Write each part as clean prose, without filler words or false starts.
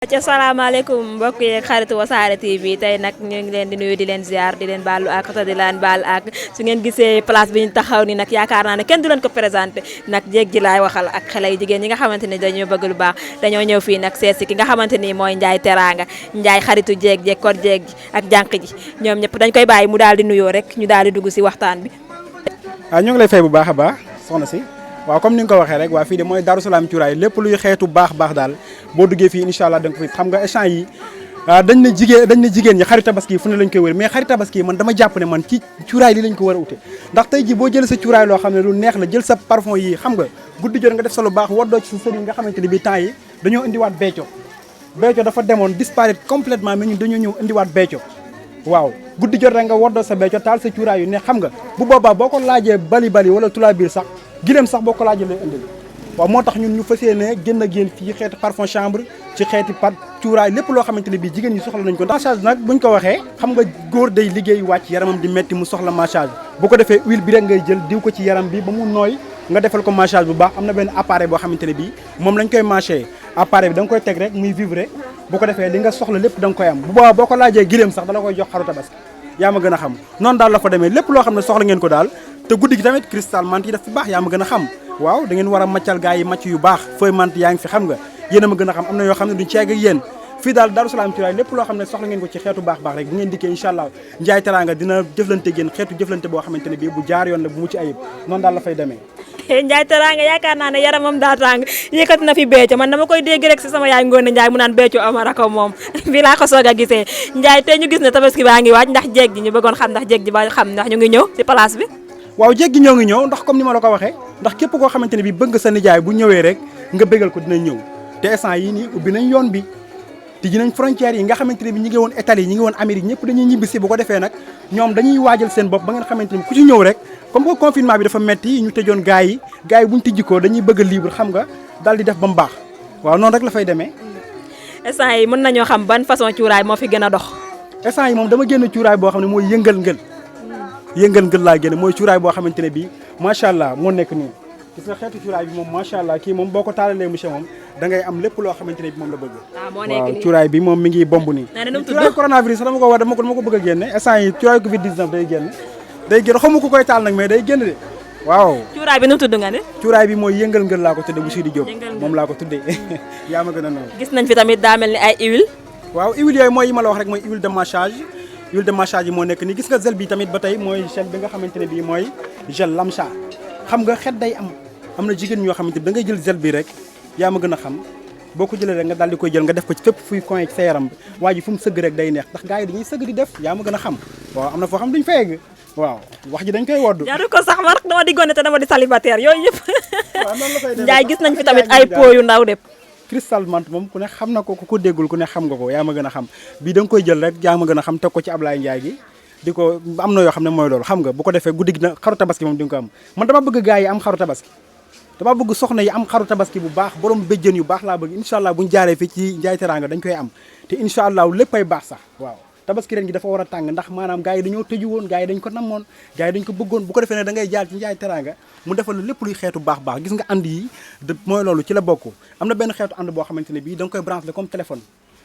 ci asalaamaaleykum mbokk yeeg xaritu Wassare TV tey nag ñu ngi leen di nuyu di leen ziar di leen baalu ak te di leen baal ak su ngeen gisee place bi ñu taxaw ni nag yaakaar naa ne kenn du leen ko présenté nag jéeg ji laay waxal ak xale yu jigéen ñi nga xamante ni dañoo bëgg lu baax dañoo ñëw fii nag seet si ki nga xamante ni mooy Ndiaye Teranga Ndiaye xaritu jéeg kor jéeg ji ak jànq ji ñoom ñëpp dañ koy bàyyi mu daal di nuyoo rek ñu daal di dugg si waxtaan bi. ñu ngi lay fay bu baax a baax soxna si waaw comme ni nga ko waxee rek waa fii de mooy Darou Salam cuuraay lépp luy xeetu baax daal boo duggee fii incha allah da nga ko fi xam nga échange yi dañ ne jigéen ñi xarit tabaski fu ne lañ koy wër mais xarit tabaski man dama jàpp ne man ci cuuraay li lañ ko war a ute ndax tey ji boo jël sa cuuraay loo xam ne lu neex la jël sa parfum yi xam nga guddi jot nga def sa lu baax waddoo ci sa sëriñ nga xamante ne bi temps yi dañoo indiwaat becco dafa demoon disparaître complètement mais ñun dañoo ñëw indiwaat becco waaw guddi jot rek nga waddoo sa becco taal sa cuuraay yu ne xam nga bu boobaa boo ko laajee bali wala tulaa biir sax gileem sax boo ko laajee lay indil waaw moo tax ñun ñu fas yéene génn ak yéen fii xeeti parfum chambre ci xeeti cuuraay lépp loo xamante ne bii jigéen ñi soxla nañ ko massage nag buñ ko waxee xam nga góor day liggéey wàcc yaramam di metti mu soxla massage bu ko defee huile bi rek ngay jël diw ko ci yaram bi ba mu nooy nga defal ko massage bu baax am na benn appareil boo xamante ne bii moom lañ koy mâché appareil bi da nga koy teg rek muy vibrer bu ko defee li nga soxla lépp da nga koy am bu boobaa boo ko laajee gileem sax dala koy jox xaru tabaski yaa ma gën a xam noonu daal la fa demee lépp loo xam ne soxla ngeen ko daal te guddi gi tamit cristal mant yi daf fi baax yaa ma gën a xam waaw da ngeen war a maccal gars yi macc yu baax feuille mant yaa ngi fi xam nga yéen a ma gën a xam am na yoo xam ne duñ ci egg ak yéen fii daal Darou Salam cuuraay lépp loo xam ne soxla ngeen ko ci xeetu baax rek bu ngeen dikkee incha allah Ndiaye Teranga dina jëflante géen xeetu jëflante boo xamante ne bii bu jaar yoon la bu mucc ayib noonu daal la fay demee Ndiaye Teranga yaakaar naa ne yaramam daa tàng yëkkati na fi becco man dama koy dégg rek si sama yaay Ngoone Ndiaye mu naan becco amara ko moom fii laa ko soog a gisee Ndiaye tey ñu gis ne tabaski baa ngi waaj ndax jéeg ji ñu bëggoon xam ndax jéeg ji ba xam ndax ñu ngi ñëw si place bi waaw jéeg gi ñoo ngi ñëw ndax comme ni ma la ko waxee ndax képp koo xamante ne bi bëgg sa nijaay bu ñëwee rek nga bégal ko dinañ ñëw te instant yii nii ubbi nañ yoon bi tijji nañ frontières yi nga xamante ne bi ñi ngi woon Italie ñi ngi woon Amérique ñëpp dañuy ñibbi si bu ko defee nag ñoom dañuy waajal seen bopp ba ngeen xamante ni ku ci ñëw rek comme que confinement bi dafa metti ñu tëjoon gars yi buñ tijji ko dañuy bëgg a libre xam nga daal di def ba mu baax waaw noonu rek la fay demee instant yi mën nañoo xam ban façon cuuraay moo fi gën a dox instant yi moom dama génn cuuraay boo xam ne mooy yëngal ngël laa génne mooy cuuraay boo xamante ne bi macha allah moo nekk nii gis nga xeetu cuuraay bi moom macha allah kii moom boo ko taalalee monsieur moom da ngay am lépp loo xamante ne bi moom la bëgg waaw cuuraay bi moom mi ngi bomb nii cuuraay coronavirus dama ko bëgg a génne instant yi cuuraay covid 19 day génn xamu ko koy taal nag mais day génn de waaw cuuraay bi nu mu tudd nga ne cuuraay bi mooy yëngal ngël laa ko tudde bu Sidi Diop moom laa ko tuddee yaa ma gën a noonu gis nañ fi tamit daa mel ni ay huile waaw huile yooyu mooy yi ma la wax rek mooy huile de massage yi moo nekk nii gis nga gel bi tamit ba tey mooy gel bi nga xamante ne bii mooy gel lamcha xam nga xet day am na jigéen ñoo xamante ne da ngay jël gel bi rek yaa ma gën a xam boo ko jëlee rek nga daal di koy jël nga def ko ci fépp fuy coin ci sa yaram bi waa ji fu mu sëgg rek day neex ndax gars yi dañuy sëgg di def yaa ma gën a xam waaw am na foo xam duñ fa yegg waaw wax ji dañ koy woddu jaru ko sax ma rek dama di gone te dama di célibataire yooyu yëpp Ndiaye gis nañ fi tamit ay pot yu ndaw de cristal mant moom ku ne xam na ko ku ko déggul ku ne xam nga ko yaa ma gën a xam bii da nga koy jël rek yaa ma gën a xam teg ko ci Ablaye Ndiaye gi di ko am na yoo xam ne mooy loolu xam nga bu ko defee guddi gi na xaru tabaski moom di nga ko am man dama bëgg gars yi am xaru tabaski dama bëgg soxna yi am xaru tabaski bu baax borom béjjën yu baax laa bëgg incha allah buñu jaaree fii ci Ndiaye Teranga dañ koy am te incha allah léppay baax sax waaw tabaski ren gi dafa war a tàng ndax maanaam gars yi dañoo tëju woon gars yi dañ ko namoon gars yi dañ ko bëggoon bu ko defee ne da ngay jaar ci Ndiaye Teranga mu defal la lépp luy xeetu baax gis nga ànd yi mooy loolu ci la bokk am na benn xeetu ànd boo xamante ne bii da nga koy branché comme téléphone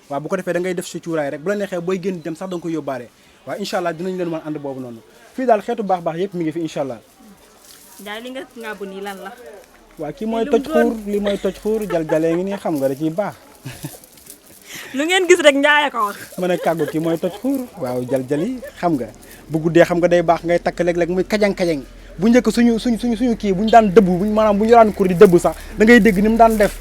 waaw bu ko defee da ngay def sa cuuraay rek bu la neexee booy génn dem sax da nga koy yóbbaale waaw incha allah dinañ leen mën ànd boobu noonu fii daal xeetu baax yëpp mi ngi fi incha allah Ndiaye li nga ngàbbu nii lan la waaw kii mooy toj xuur li mooy toj xuur jal-jalee ngi nii xam nga da ciy baax lu ngeen gis rek Ndiaye ko wax mën a kàggu kii mooy toj xuur waaw jal-jali xam nga bu guddee xam nga day baax ngay takk léeg-léeg muy kajang-kajang bu njëkk suñu kii buñu daan dëbb maanaam bu ñu daan kur di dëbb sax da ngay dégg ni mu daan def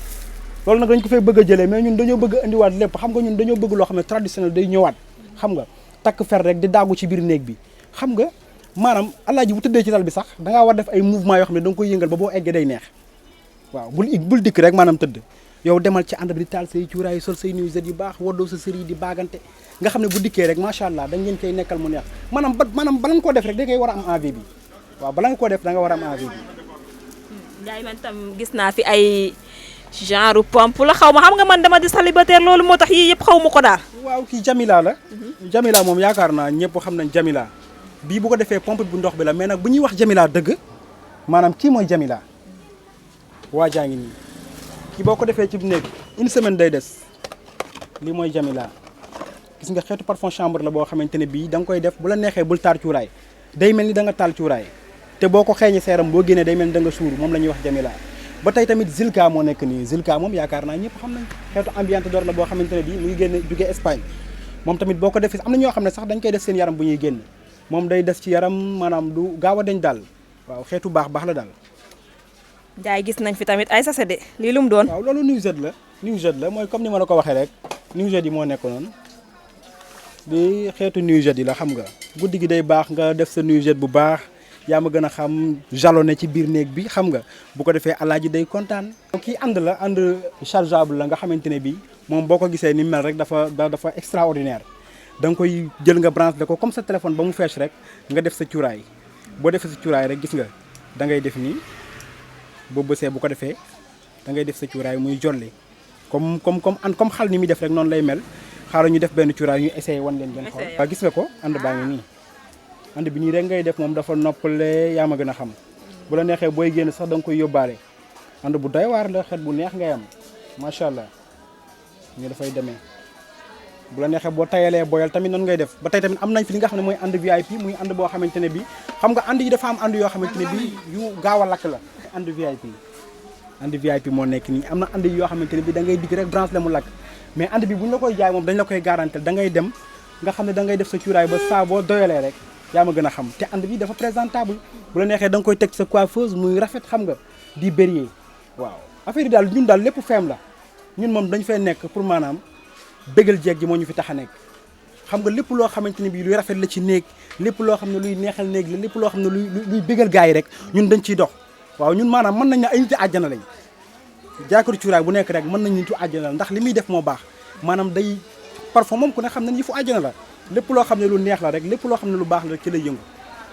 loolu nag dañ ko fay bëgg a jëlee mais ñun dañoo bëgg a indiwaat lépp xam nga ñun dañoo bëgg loo xam ne traditionnel day ñëwaat xam nga takk fer rek di daagu ci biir néeg bi xam nga maanaam alaaji bu tëddee ci lal bi sax da ngaa war def ay mouvement yoo xam ne da nga koy yëngal ba boo eggee day neex waaw bul dikk rek maanaam tëdd yow demal ci ànd bi di taal say cuuraay sol say nuisette yu baax waddoo sa sëri di baagante nga xam ne bu dikkee rek macha allah dañ leen koy nekkal mu neex maanaam bala nga koo def rek da ngay war a am envie bi waaw bala nga koo def da nga war a am envie bi Ndiaye man tam gis naa fi ay genre pompe la xaw ma xam nga man dama di célibataire loolu moo tax yii yëpp xaw ma ko daal waaw kii Jamila la Jamila moom yaakaar naa ñëpp xam nañ Jamila bii bu ko defee pompe bu ndox bi la mais nag bu ñuy wax Jamila dëgg maanaam kii mooy Jamila waa jaa ngi nii kii boo ko defee ci néeg une semaine day des lii mooy Jamila gis nga xeetu parfum chambre la boo xamante ne bii da nga koy def bu la neexee bul taal cuuraay day mel ni da nga taal cuuraay te boo ko xeeñee seeram boo génnee day mel ni da nga suur moom la ñuy wax Jamila ba tey tamit Zilka moo nekk nii Zilka moom yaakaar naa ñëpp xam nañ xeetu ambiante d'or la boo xamante ne bii mu ngi génne jugee Espagne moom tamit boo ko defee am na ñoo xam ne sax dañ koy def seen yaram bu ñuy génn moom day des ci yaram maanaam du gaaw a deñ daal waaw xeetu baax la daal. Njaay gis nañ fi tamit ay sachet de lii lu mu doon. waaw loolu nuisette la mooy comme ni ma la ko waxee rek nuisette yi moo nekk noonu di xeetu nuisette yi la xam nga guddi gi day baax nga def sa nuisette bu baax yaa ma gën a xam jalonné ci biir néeg bi xam nga bu ko defee alaaji day kontaan. kii ànd la ànd chargeable la nga xamante ne bii moom boo ko gisee ni mel rek dafa extraordinaire da nga koy jël nga branché ko comme sa téléphone ba mu fees rek nga def sa cuuraay boo defee sa cuuraay rek gis nga da ngay def nii boo bësee bu ko defee da ngay def sa cuuraay muy jolli comme xal ni muy def rek noonu lay mel xaaral ñu def benn cuuraay ñu essayé wan leen ngeen xool. waaw gis nga ko ànd baa ngi nii ànd bi nii rek ngay def moom dafa noppale yaa ma gën a xam bu la neexee booy génn sax da nga koy yóbbaale ànd bu doy waar la xet bu neex ngay am macha allah ñu dafay demee bu la neexee boo tayalee boyal tamit noonu ngay def ba tey tamit am nañ fi li nga xam ne mooy ànd VIP muy ànd boo xamante ne bi xam nga ànd yi dafa am ànd yoo xamante ne bi yu gaaw a lakk la ànd VIP moo nekk nii am na ànd yoo xamante ne bi da ngay digg rek branche la mu lakk mais ànd bi bu ñu la koy jaay moom dañ la koy garantel da ngay dem nga xam ne da ngay def sa cuuraay ba saa boo doyalee rek yaa ma gën a xam te ànd bi dafa présentable bu la neexee da nga koy teg sa coiffeuse muy rafet xam nga di bérier waaw affaire yi daal ñun daal lépp feem la ñun moom dañ fay nekk pour maanaam bégal jeeg ji moo ñu fi tax a nekk xam nga lépp loo xamante ne bii luy rafet la ci néeg lépp loo xam ne luy neexal néeg la lépp loo xam ne luy bégal gars yi rek ñun dañ ciy dox waaw ñun maanaam mën nañ ne ay nit àjjana lañ jaakatu cuuraay bu nekk rek mën nañ nitu àjjana la ndax li muy def moo baax maanaam day parfum moom ku ne xam ne yëfu àjjana la lépp loo xam ne lu neex la rek lépp loo xam ne lu baax la rek ci lay yëngu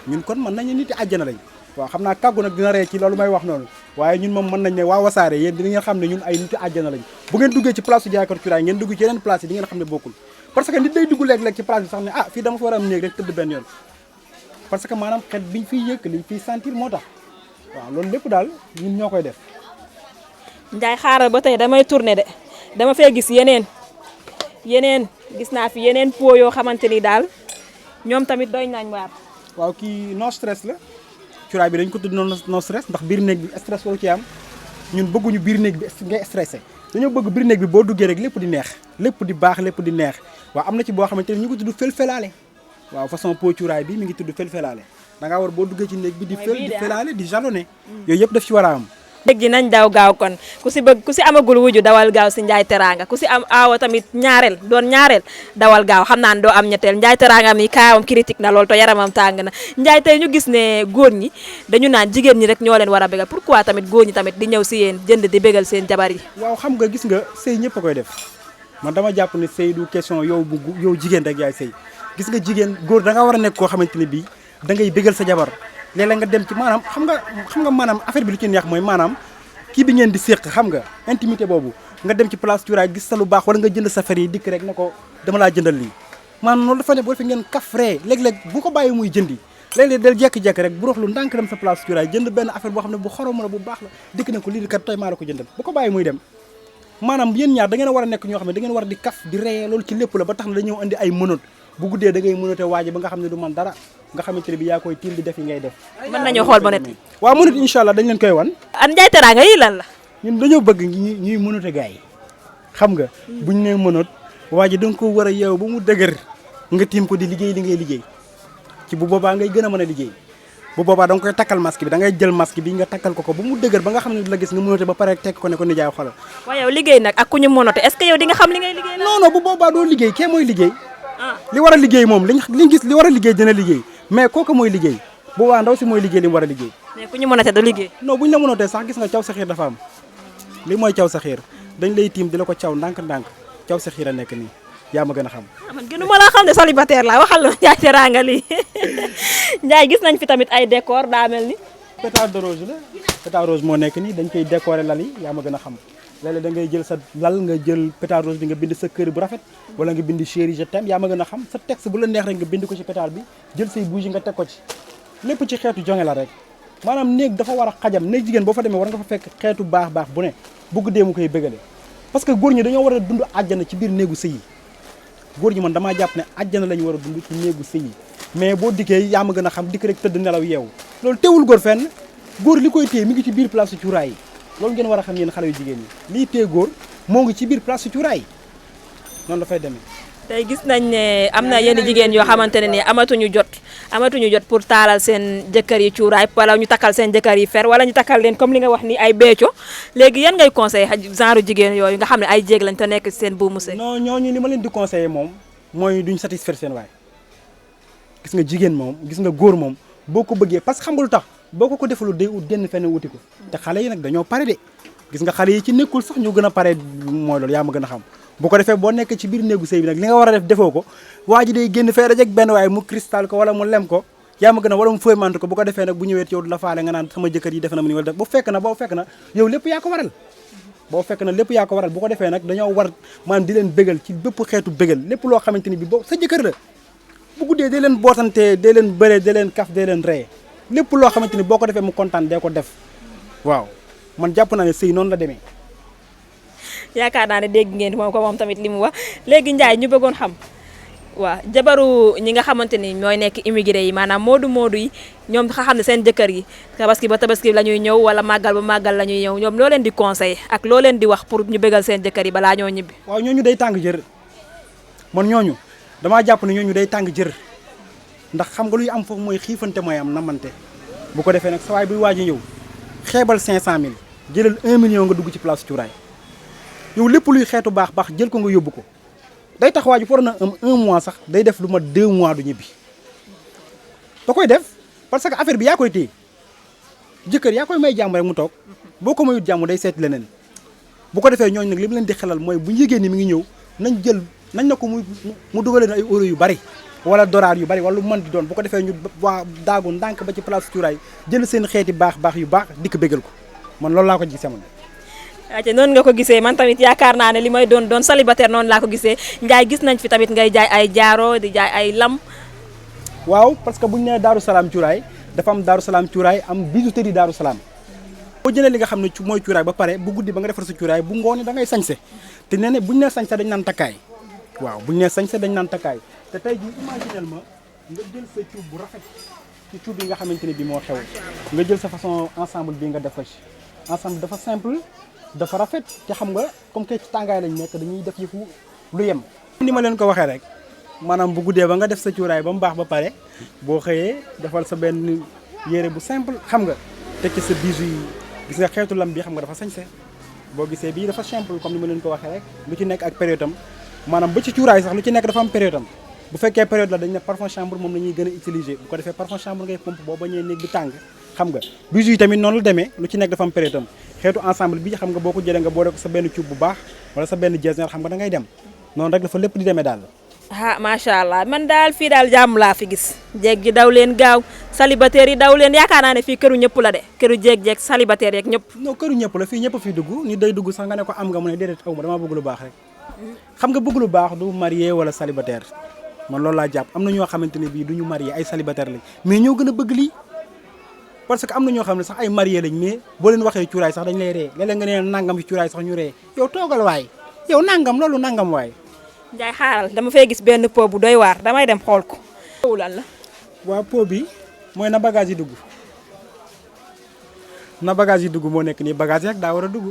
ñun kon mën nañu nit àjjana lañ waaw xam naa kàggu nag dina ree ci loolu may wax noonu waaye ñun moom mën nañ ne waa Wassare yéen di ngeen xam ne ñun ay nit àjjana lañ bu ngeen duggee ci place su jaakatu cuuraay ngeen dugg ci yeneen place yi di ngeen xam ne bokkul parce que nit day dugg léeg-léeg ci place bi sax ne ah fii dama fa war a am néeg rek tëdd benn yoon parce que maanaam xet biñ fiy yëkk liñ fiy sentir moo tax waaw loolu lépp daal ñun ñoo koy def. Njaay xaaral ba tey damay tourné de dama fee gis yeneen gis naa fi yeneen pot yoo xamante ni daal ñoom tamit doy nañ waar. waaw kii no stress la cuuraay bi dañ ko tudd no stress ndax biir néeg bi stress waru ci am ñun bëgguñu biir néeg bi ngay stressé dañoo bëgg biir néeg bi boo duggee rek lépp di neex lépp di baax lépp di neex waaw am na ci boo xamante ni ñu ko tudd fel-felaale waaw façon pot cuuraay bi mi ngi tudd fel-felaale da ngaa war boo duggee ci néeg bi di felaale di jalonné yooyu yëpp daf ci war a am. dégg ji nañ daw gaaw kon ku si amagul wuju dawal gaaw si Njaay Teraanga ku si am aawa tamit doon ñaareel dawal gaaw xam naa ne doo am ñetteel Njaay Teraanga mi kaawam critique na lool to yaramam tàng na Njaay tey ñu gis ne góor ñi dañu naan jigéen ñi rek ñoo leen war a bégal pourquoi tamit góor ñi tamit di ñëw si yéen jënd di bégal seen jabar yi. waaw xam nga gis nga sëy ñëpp a koy def man dama jàpp ne sëy du question yow jigéen rek yaay sëy gis nga jigéen góor da nga war a nekk koo xamante ne bii da ngay bégal sa jabar léeg-léeg nga dem ci maanaam xam nga maanaam affaire bi lu ci neex mooy maanaam kii bi ngeen di séq xam nga intimité boobu nga dem ci place cuuraay gis sa lu baax wala nga jënd sa fer yi dikk rek ne ko dama laa jëndal lii maanaam loolu dafa ne boo defee ngeen kafree léeg-léeg bu ko bàyyi muy jëndi léeg-léeg del jekki-jekki rek bu rox lu ndànk dem sa place cuuraay jënd benn affaire boo xam ne bu xorom la bu baax la dikk ne ko lii kat tey maa la ko jëndal bu ko bàyyi muy dem maanaam yéen ñaar da ngeen a war a nekk ñoo xam ne da ngeen war di kaf di ree loolu ci lépp la ba tax na dañoo andi ay mënoot bu guddee da ngay mënote waaji ba nga xam ne du man dara nga xamante ne bi yaa koy tiil di def yi ngay def. mën nañoo xool mënoot yi waaw mënoot incha allah dañ leen koy wan. an Njaay Teraanga yi lan la. ñun dañoo bëgg ñuy mënote gars yi xam nga buñ nee mënoot waaji da nga ko war a yeew ba mu dëgër nga tiim ko di liggéey li ngay liggéey ci bu boobaa ngay gën a mën a liggéey bu boobaa da nga koy takkal masque bi da ngay jël masque bi nga takkal ko ba mu dëgër ba nga xam ne du la gis nga mënote ba pare tekk ko ne ko nijaay xoolal. waaw yow liggéey nag ak ku ñu mënote est-ce que yow di nga xam li ngay liggéey. non non bu boobaa doo liggéey kee mooy liggéey li war a liggéey moom liñ gis li war a liggéey dina liggéey mais kooku mooy liggéey bu waa ndaw si mooy liggéey li mu war a liggéey. mais ku ñu mënate du liggéey. non buñ la mënatee sax gis nga caw sa xiir dafa am li mooy caw sa xiir dañ lay tiim di la ko caw ndànk-ndànk caw sa xiir a nekk nii yaa ma gën a xam. man gënu ma laa xam ne célibataire la waxal la Njaay Teraanga lii Njaay gis nañ fi tamit ay décor daa mel ni. pétard de rose la pétard rose moo nekk nii dañ koy décorer lal yi yaa ma gën a xam léeg-léeg da ngay jël sa lal nga jël pétard rose bi nga bind sa kër bu rafet wala nga bind chéri je t'aime yaa ma gën a xam sa texte bu la neex rek nga bind ko ci pétard bi jël say bougie nga teg ko ci lépp ci xeetu jonge la rek maanaam néeg dafa war a xajam néeg jigéen boo fa demee war nga fa fekk xeetu baax bu ne bu guddee mu koy bégale parce que góor ñi dañoo war a dund àjjana ci biir néegu sëy yi góor ñi man damaa jàpp ne àjjana la ñu war a dund ci néegu sëy yi mais boo dikkee yaa ma gën a xam dikk rek tëdd nelaw yeewu loolu teewul góor fenn góor li koy téye mi ngi ci biir place cuuraay yi loolu ngeen war a xam yéen xale yu jigéen ñi lii téye góor moo ngi ci biir place cuuraay yi noonu dafay demee. tey gis nañ ne am na yenn jigéen yoo xamante ne ni amatuñu jot pour taalal seen jëkkër yi cuuraay wala ñu takkal seen jëkkër yi fer wala ñu takkal leen comme li nga wax ni ay beeco léegi yan ngay conseillé genre jigéen yooyu nga xam ne ay jéeg lañ te nekk seen buumu sëy. non ñooñu li ma leen di conseillé moom mooy duñ satisfaire seen waay gis nga jigéen moom gis nga góor moom boo ko bëggee parce que xam nga lu tax boo ko defalul day ut génn fenn wuti ko te xale yi nag dañoo pare de gis nga xale yi ci nekkul sax ñu gën a pare mooy loolu yaa ma gën a xam bu ko defee boo nekkee ci biir néegu sëy bi nag li nga war a def defoo ko waa ji day génn fee rek benn waaye mu cristal ko wala mu lem ko yaa ma gën a wala mu fëymante ko bu ko defee nag bu ñëwee yow du la faale nga naan sama jëkkër yi def na ma ni wala def boo fekk na yow lépp yaa ko waral bu ko defee nag dañoo war maanaam di leen bégal ci bépp xeetu bégal lépp loo xamante ni bi boo sa jëkkër la bu guddee dee leen bootante dee leen bëre dee leen kaf dee leen ree lépp loo xamante ni boo ko defee mu kontaan dee ko def waaw man jàpp naa ne sëy noonu la demee. yaakaar naa ne dégg ngeen moom tamit li mu wax léegi Ndiaye ñu bëggoon xam waaw jabaru ñi nga xamante ni ñooy nekk immigré yi maanaam moodu yi ñoom nga xam ne seen jëkkër yi tabaski ba tabaski la ñuy ñëw wala màggal ba màggal la ñuy ñëw ñoom loo leen di conseil ak loo leen di wax pour ñu bégal seen jëkkër yi balaa ñoo ñibbi. waaw ñooñu day tàng jër man ñooñu damaa jàpp ne ñooñu day tàng jër ndax xam nga luy am foofu mooy xiifante mooy am namante bu ko defee nag sa waay buy waaj a ñëw xeebal 500000 jëlal 1 million nga dugg ci place cuuraay yow lépp luy xeetu baax jël ko nga yóbbu ko day tax waa ji for na am 1 mois sax day def lu ma 2 mois du ñibbi da koy def parce que affaire bi yaa koy téye jëkkër yaa koy may jàmm rek mu toog boo ko mayut jàmm day seet leneen bu ko defee ñooñu nag li mu leen di xelal mooy bu ñu yëgee ni mi ngi ñëw nañ na ko mu dugaleen ay euro yu bari wala dollar yu bari wala lu mën di doon bu ko defee ñu waa daagu ndànk ba ci place cuuraay jël seen xeeti baax yu baax dikk bégal ko man loolu laa ko gisee man. waaw noonu nga ko gisee man tamit yaakaar naa ne li may doon célibataire noonu laa ko gisee Ndiaye gis nañ fi tamit ngay jaay ay jaaro di jaay ay lam. waaw parce que bu ñu nee Daaru Salaam cuuraay dafa am Daaru Salaam cuuraay am bijouterie Daaru Salaam. boo jëlee li nga xam ne mooy cuuraay ba pare bu guddi ba nga defar sa cuuraay bu ngoon da ngay sañse te nee na bu ñu nee sañse dañ naan takkaay waaw bu ñu nee sañse dañ naan takkaay te tey jii imaginel ma nga jël sa cuub bu rafet ci cuub yi nga xamante ne bi moo xew nga jël sa façon ensemble bi nga def ko ci ensemble dafa simple dafa rafet te xam nga comme que ci tàngaay lañ nekk dañuy def yëfu lu yem. ni ma leen ko waxee rek maanaam bu guddee ba nga def sa cuuraay ba mu baax ba pare boo xëyee defal sa benn yére bu simple xam nga teg ci sa bijoux yi gis nga xeetu lam bi xam nga dafa sañse boo gisee bii dafa simple comme ni ma leen ko waxee rek lu ci nekk ak période am maanaam ba ci cuuraay sax lu ci nekk dafa am période am bu fekkee période la dañ ne parfum chambre moom la ñuy gën a utiliser bu ko defee parfum chambre ngay pompe boo bañee néeg bi tàng xam nga bijoux yi tamit noonu la demee lu ci nekk dafa am période am xeetu ensemble bi xam nga boo ko jëlee nga boole ko sa benn cuub bu baax wala sa benn jersey xam nga da ngay dem noonu rek dafa lépp di demee daal. ah macha allah man daal fii daal jàmm laa fi gis jéeg ji daw leen gaaw célibataire yi daw leen yaakaar naa ne fii këru ñëpp la de këru jéeg célibataire yeeg ñëpp. non këru ñëpp la fii ñëpp fi dugg ni day dugg sax nga ne ko am nga mu ne déedéet aw ma damaa bëgg lu baax rek xam nga bëgg lu baax du marié wala célibataire man loolu laa jàpp am na ñoo xamante ne bii du ñu marié ay célibataire lañ mais ñoo gën a bëgg lii parce que am na ñoo xam ne sax ay marié lañ mais boo leen waxee cuuraay sax dañ lay ree léeg-léeg nga ne nangam ci cuuraay sax ñu ree yow toogal waay yow nangam loolu nangam waay. Ndiaye xaaral dama fay gis benn pot bu doy waar damay dem xool ko. lan la. waaw pot bi mooy na bagage yi dugg na bagage yi dugg moo nekk nii bagage yi rek daa war a dugg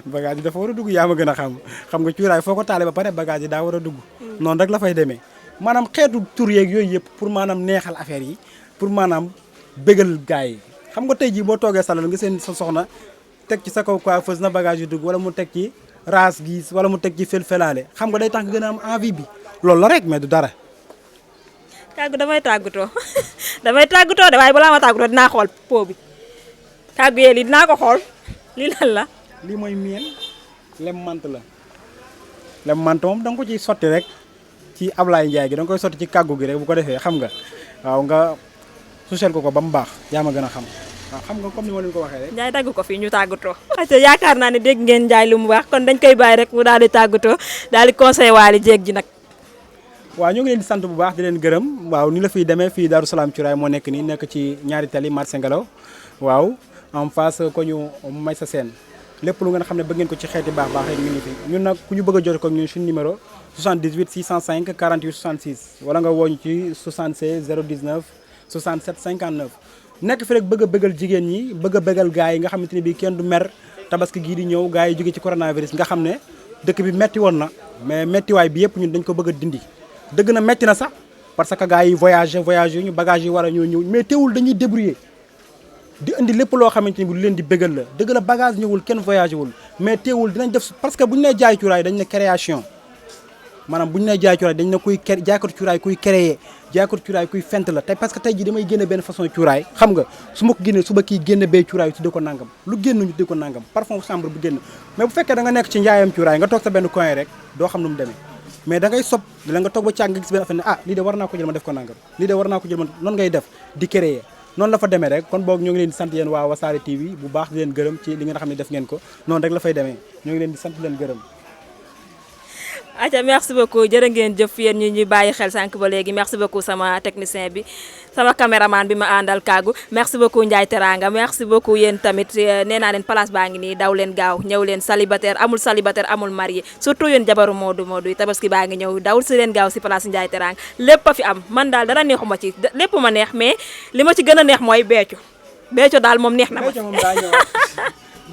bagage yi dafa war a dugg yaa ma gën a xam nga cuuraay foo ko taale ba pare bagage yi daa war a dugg. noonu rek la fay demee maanaam xeetu tur yeeg yooyu yëpp pour maanaam neexal affaire yi pour maanaam bégal gars yi xam nga tey jii boo toogee salal nga seen sa soxna teg ci sa kaw coiffeuse na bagage yi dugg wala mu teg ci raas gi wala mu teg ci fel-felaale xam nga day tax nga gën a am envie bi loolu la rek mais du dara. damay tàggatoo de waaye balaa ma tàggatoo dinaa xool pot bi kàggu yee lii dinaa ko xool lii lan la. lii mooy miel lem mant la lem mant moom da nga ko ciy sotti rek ci Ablaye Ndiaye gi da nga koy sotti ci kàggu gi rek bu ko defee xam nga waaw nga susel ko ba mu baax yaa ma gën a xam. waaw xam nga comme ni ma leen ko waxee rek. Ndiaye dagg ko fii ñu tàggatoo. ayca yaakaar naa ne dégg ngeen Ndiaye lu mu wax kon dañ koy bàyyi rek mu daal di tàggatoo daal di conseillé waale jéeg ji nag. waaw ñu ngi leen di sant bu baax di leen gërëm waaw ni la fiy demee fii Darou Salam Cuuraay moo nekk nii nekk ci ñaari tali marché Ngelaw waaw en face ko ñu may sa seen lépp lu ngeen xam ne bëgg ngeen ko ci xeeti baax rek mi ngi fi ñun nag ku ñu bëgg a jot ko ñun suñu numéro 78 605 48 66 wala nga wooñu ci 76 019 67 59 nekk fi rek bëgg a bëggal jigéen ñi bëgg a bëggal gars yi nga xamante ne bii kenn du mer tabaski gii di ñëw gars yi jóge ci coronavirus nga xam ne dëkk bi metti woon na mais mettiwaay bi yëpp ñun dañ ko bëgg a dindi dëgg na metti na sax parce que gars yi voyage ñu bagage yi war a ñëw mais teewul dañuy débrouiller di indi lépp loo xamante ni bi lu leen di bëggal la dëgg la bagage ñëwul kenn voyagé wul mais teewul dinañ def parce que bu ñu nee jaay cuuraay dañ ne création maanaam bu ñu nee jaay cuuraay dañ ne kuy jaaykatu cuuraay kuy créer jaaykatu cuuraay kuy fent la tey parce que tey ji damay génne benn façon cuuraay xam nga su ma ko génnee suba kii génne bee cuuraay tuddee ko nangam lu génn ñu tuddee ko nangam parfum chambre bu génn mais bu fekkee da nga nekk ci njaayam cuuraay nga toog sa benn coin rek doo xam nu mu demee mais da ngay sob la nga toog ba càgg nga gis benn affaire ne ah lii de war naa ko jël ma def ko nangam lii de war naa ko jël ma noonu ngay def di créer noonu la fa demee rek kon boog ñoo ngi leen di sant yéen waa Wassare TV bu baax di leen gërëm ci li nga xam ne def ngeen ko noonu rek la fay demee ñoo ngi leen di sant di leen gërëm. aca merci beaucoup jërë ngeen jëf yéen ñi ñuy bàyyi xel sànq ba léegi merci beaucoup sama technicien bi sama caméraman bi ma àndal kàggu merci beaucoup Ndiaye Teranga merci beaucoup yéen tamit nee naa leen place baa ngi nii daw leen gaaw ñëw leen célibataire amul marié surtout yéen jabaru Modou yi tabaski baa ngi ñëw dawul si leen gaaw si place Ndiaye Teranga lépp a fi am man daal dara neexuma ci lépp ma neex mais li ma ci gën a neex mooy Béthio daal moom neex na ma